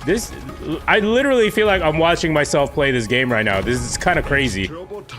This, I literally feel like I'm watching myself play this game right now. This is kind of crazy.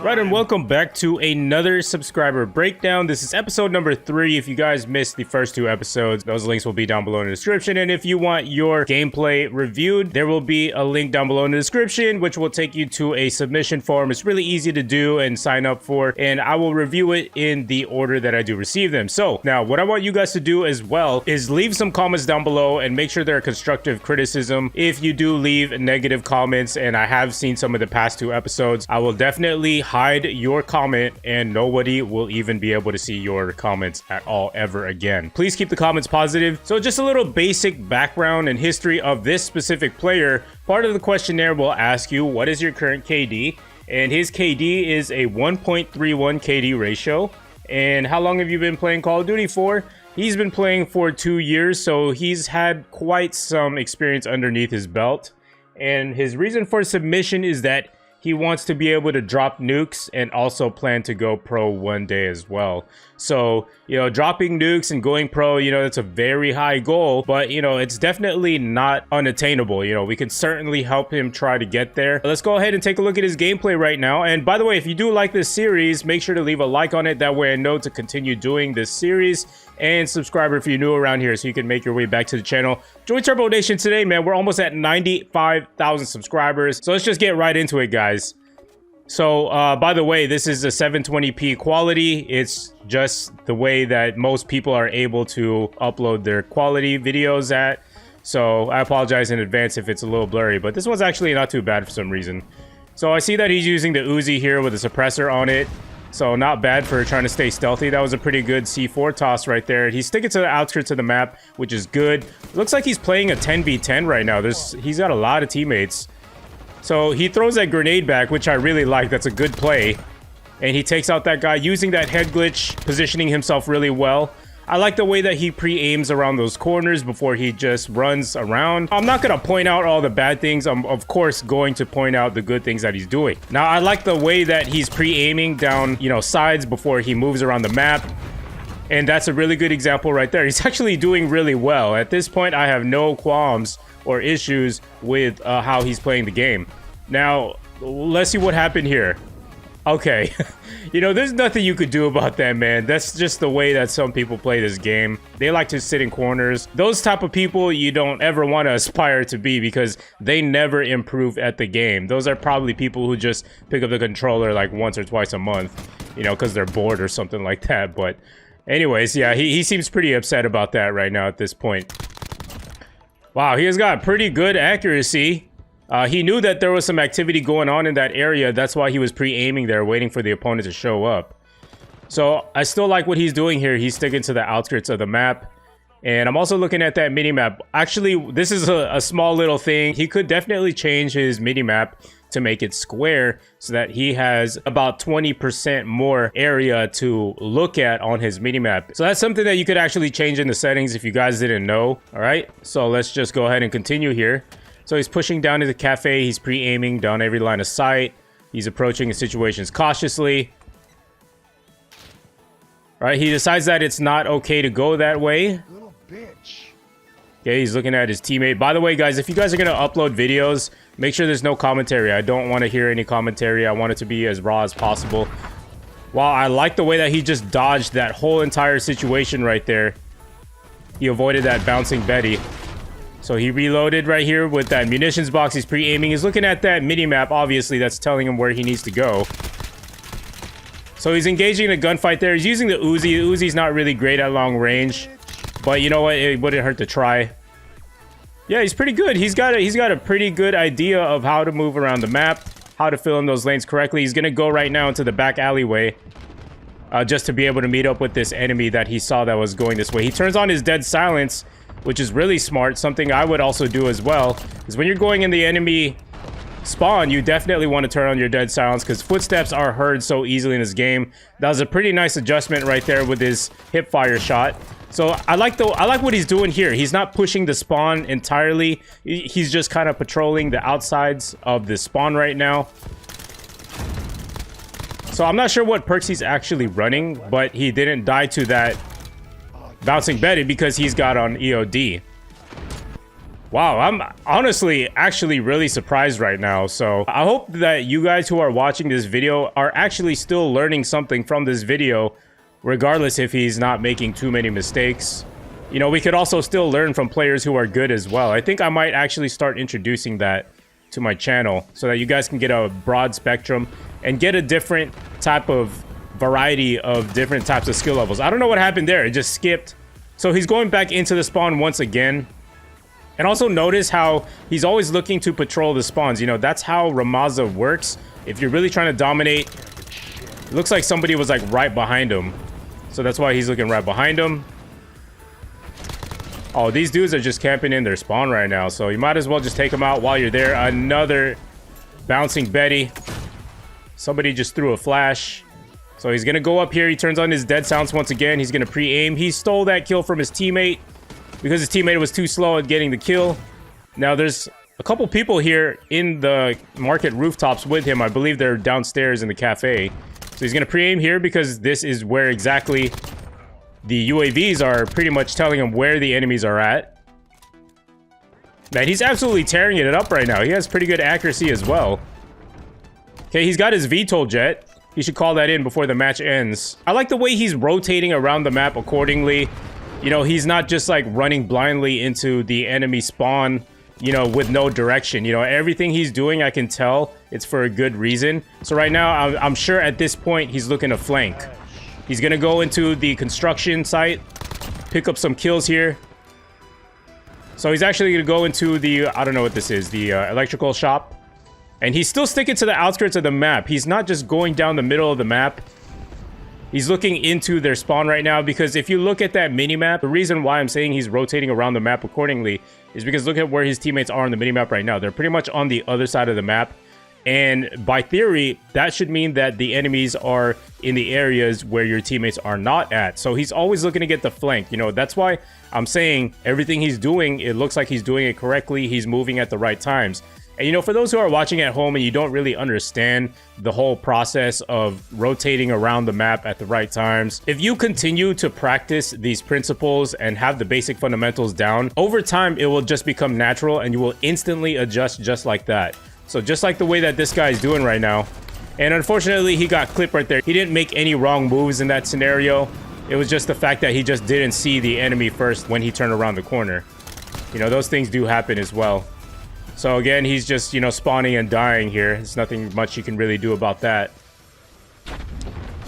Right, and welcome back to another subscriber breakdown. This is episode number 3. If you guys missed the first 2 episodes, those links will be down below in the description. And if you want your gameplay reviewed, there will be a link down below in the description, which will take you to a submission form. It's really easy to do and sign up for, and I will review it in the order that I do receive them. So now what I want you guys to do as well is leave some comments down below and make sure they're constructive criticism. If you do leave negative comments, and I have seen some of the past 2 episodes, I will definitely hide your comment and nobody will even be able to see your comments at all ever again. Please keep the comments positive. So just a little basic background and history of this specific player. Part of the questionnaire will ask you, what is your current KD? And his KD is a 1.31 KD ratio. And how long have you been playing Call of Duty for? He's been playing for 2 years, so he's had quite some experience underneath his belt. And his reason for submission is that he wants to be able to drop nukes and also plan to go pro one day as well. So, you know, dropping nukes and going pro, you know, that's a very high goal, but, you know, it's definitely not unattainable. You know, we can certainly help him try to get there. Let's go ahead and take a look at his gameplay right now. And by the way, if you do like this series, make sure to leave a like on it. That way I know to continue doing this series. And subscribe if you're new around here so you can make your way back to the channel. Join Turbo Nation today, man. We're almost at 95,000 subscribers. So let's just get right into it, guys. So, by the way, this is a 720p quality. It's just the way that most people are able to upload their quality videos at. So I apologize in advance if it's a little blurry, but this one's actually not too bad for some reason. So I see that he's using the Uzi here with a suppressor on it. So not bad for trying to stay stealthy. That was a pretty good C4 toss right there. He's sticking to the outskirts of the map, which is good. Looks like he's playing a 10v10 right now. He's got a lot of teammates. So he throws that grenade back, which I really like. That's a good play. And he takes out that guy using that head glitch, positioning himself really well. I like the way that he pre-aims around those corners before he just runs around. I'm not going to point out all the bad things. I'm, of course, going to point out the good things that he's doing. Now, I like the way that he's pre-aiming down, you know, sides before he moves around the map. And that's a really good example right there. He's actually doing really well. At this point, I have no qualms or issues with how he's playing the game. Now, let's see what happened here. Okay. You know, there's nothing you could do about that, man. That's just the way that some people play this game. They like to sit in corners. Those type of people you don't ever want to aspire to be because they never improve at the game. Those are probably people who just pick up the controller like once or twice a month, you know, because they're bored or something like that. But anyways, yeah, he seems pretty upset about that right now at this point. Wow, he has got pretty good accuracy. He knew that there was some activity going on in that area. That's why he was pre-aiming there, waiting for the opponent to show up. So I still like what he's doing here. He's sticking to the outskirts of the map. And I'm also looking at that mini-map. Actually, this is a small little thing. He could definitely change his mini-map to make it square so that he has about 20% more area to look at on his mini-map. So that's something that you could actually change in the settings if you guys didn't know. All right, so let's just go ahead and continue here. So he's pushing down to the cafe. He's pre-aiming down every line of sight. He's approaching the situations cautiously. All right, he decides that it's not okay to go that way. Little bitch. Okay, he's looking at his teammate. By the way, guys, if you guys are going to upload videos, make sure there's no commentary. I don't want to hear any commentary. I want it to be as raw as possible. Wow, I like the way that he just dodged that whole entire situation right there. He avoided that bouncing Betty. So he reloaded right here with that munitions box. He's pre-aiming. He's looking at that mini-map. Obviously, that's telling him where he needs to go. So he's engaging in a gunfight there. He's using the Uzi. The Uzi's not really great at long range. But you know what? It wouldn't hurt to try. Yeah, he's pretty good. He's got a pretty good idea of how to move around the map, how to fill in those lanes correctly. He's going to go right now into the back alleyway. Just to be able to meet up with this enemy that he saw that was going this way. He turns on his dead silence, which is really smart. Something I would also do as well is when you're going in the enemy spawn, you definitely want to turn on your dead silence because footsteps are heard so easily in this game. That was a pretty nice adjustment right there with his hip fire shot. So I like what he's doing here. He's not pushing the spawn entirely. He's just kind of patrolling the outsides of the spawn right now. So I'm not sure what perks he's actually running, but he didn't die to that bouncing Betty because he's got on EOD. Wow, I'm honestly actually really surprised right now. So I hope that you guys who are watching this video are actually still learning something from this video, regardless if he's not making too many mistakes. You know, we could also still learn from players who are good as well. I think I might actually start introducing that to my channel so that you guys can get a broad spectrum and get a different type of variety of different types of skill levels. I don't know what happened there. It just skipped. So he's going back into the spawn once again. And also notice how he's always looking to patrol the spawns. You know, that's how Rammaza works. If you're really trying to dominate, it looks like somebody was like right behind him. So that's why he's looking right behind him. Oh, these dudes are just camping in their spawn right now. So you might as well just take them out while you're there. Another bouncing Betty. Somebody just threw a flash. So he's going to go up here. He turns on his dead sounds once again. He's going to pre-aim. He stole that kill from his teammate, because his teammate was too slow at getting the kill. Now, there's a couple people here in the market rooftops with him. I believe they're downstairs in the cafe. So he's going to pre-aim here because this is where exactly the UAVs are pretty much telling him where the enemies are at. Man, he's absolutely tearing it up right now. He has pretty good accuracy as well. Okay, he's got his VTOL jet. He should call that in before the match ends. I like the way he's rotating around the map accordingly. You know, he's not just like running blindly into the enemy spawn, you know, with no direction. You know, everything he's doing, I can tell it's for a good reason. So right now, I'm sure at this point, he's looking to flank. He's going to go into the construction site, pick up some kills here. So he's actually going to go into the, I don't know what this is, the electrical shop. And he's still sticking to the outskirts of the map. He's not just going down the middle of the map. He's looking into their spawn right now, because if you look at that mini-map, the reason why I'm saying he's rotating around the map accordingly is because look at where his teammates are on the mini-map right now. They're pretty much on the other side of the map. And by theory, that should mean that the enemies are in the areas where your teammates are not at. So he's always looking to get the flank. You know, that's why I'm saying everything he's doing, it looks like he's doing it correctly. He's moving at the right times. And, you know, for those who are watching at home and you don't really understand the whole process of rotating around the map at the right times, if you continue to practice these principles and have the basic fundamentals down, over time, it will just become natural and you will instantly adjust just like that. So just like the way that this guy is doing right now. And unfortunately, he got clipped right there. He didn't make any wrong moves in that scenario. It was just the fact that he just didn't see the enemy first when he turned around the corner. You know, those things do happen as well. So again, he's just, you know, spawning and dying here. There's nothing much you can really do about that.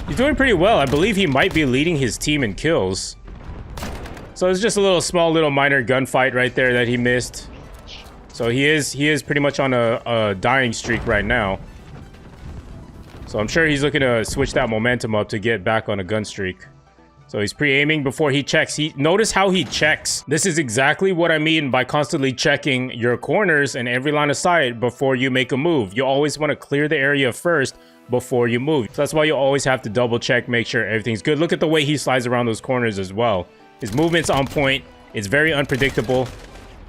He's doing pretty well. I believe he might be leading his team in kills. So it's just a little minor gunfight right there that he missed. So he is pretty much on a dying streak right now. So I'm sure he's looking to switch that momentum up to get back on a gun streak. So he's pre-aiming before he checks. Notice how he checks. This is exactly what I mean by constantly checking your corners and every line of sight before you make a move. You always want to clear the area first before you move. So that's why you always have to double check, make sure everything's good. Look at the way he slides around those corners as well. His movement's on point. It's very unpredictable.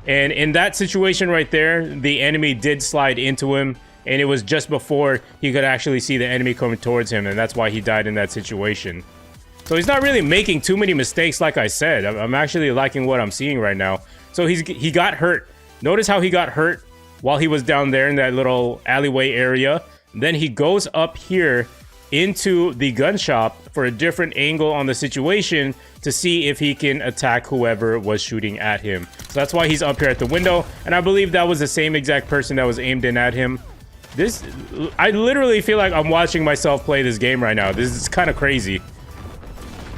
And in that situation right there, the enemy did slide into him. And it was just before he could actually see the enemy coming towards him. And that's why he died in that situation. So he's not really making too many mistakes, like I said. I'm actually liking what I'm seeing right now. So he got hurt. Notice how he got hurt while he was down there in that little alleyway area. Then he goes up here into the gun shop for a different angle on the situation to see if he can attack whoever was shooting at him. So that's why he's up here at the window. And I believe that was the same exact person that was aimed in at him. I literally feel like I'm watching myself play this game right now. This is kind of crazy.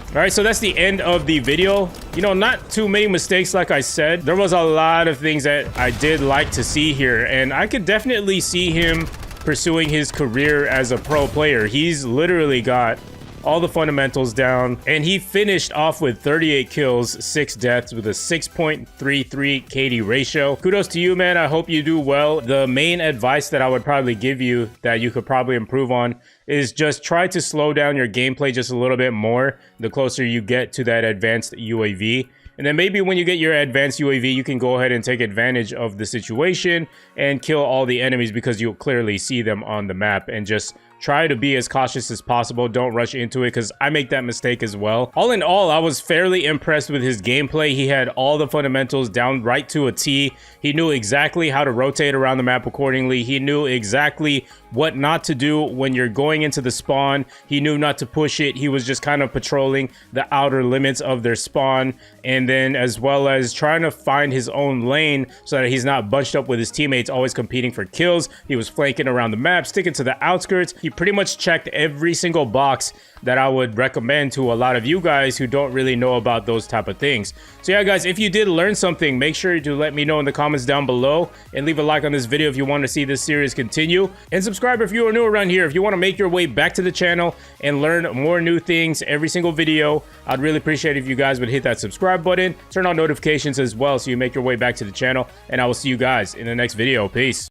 All right, so that's the end of the video. You know, not too many mistakes, like I said. There was a lot of things that I did like to see here, and I could definitely see him pursuing his career as a pro player. He's literally got all the fundamentals down, and he finished off with 38 kills, 6 deaths with a 6.33 KD ratio. Kudos to you, man. I hope you do well. The main advice that I would probably give you that you could probably improve on is just try to slow down your gameplay just a little bit more the closer you get to that advanced UAV. And then maybe when you get your advanced UAV, you can go ahead and take advantage of the situation and kill all the enemies because you'll clearly see them on the map, and just try to be as cautious as possible. Don't rush into it, because I make that mistake as well. All in all, I was fairly impressed with his gameplay. He had all the fundamentals down right to a T. He knew exactly how to rotate around the map accordingly. He knew exactly what not to do when you're going into the spawn. He knew not to push it. He was just kind of patrolling the outer limits of their spawn, and then as well as trying to find his own lane so that he's not bunched up with his teammates, always competing for kills. He was flanking around the map, sticking to the outskirts. He pretty much checked every single box that I would recommend to a lot of you guys who don't really know about those type of things. So yeah, guys, if you did learn something, make sure to let me know in the comments down below, and leave a like on this video if you want to see this series continue, and subscribe if you are new around here. If you want to make your way back to the channel and learn more new things every single video, I'd really appreciate if you guys would hit that subscribe button, turn on notifications as well, so you make your way back to the channel, and I will see you guys in the next video. Peace.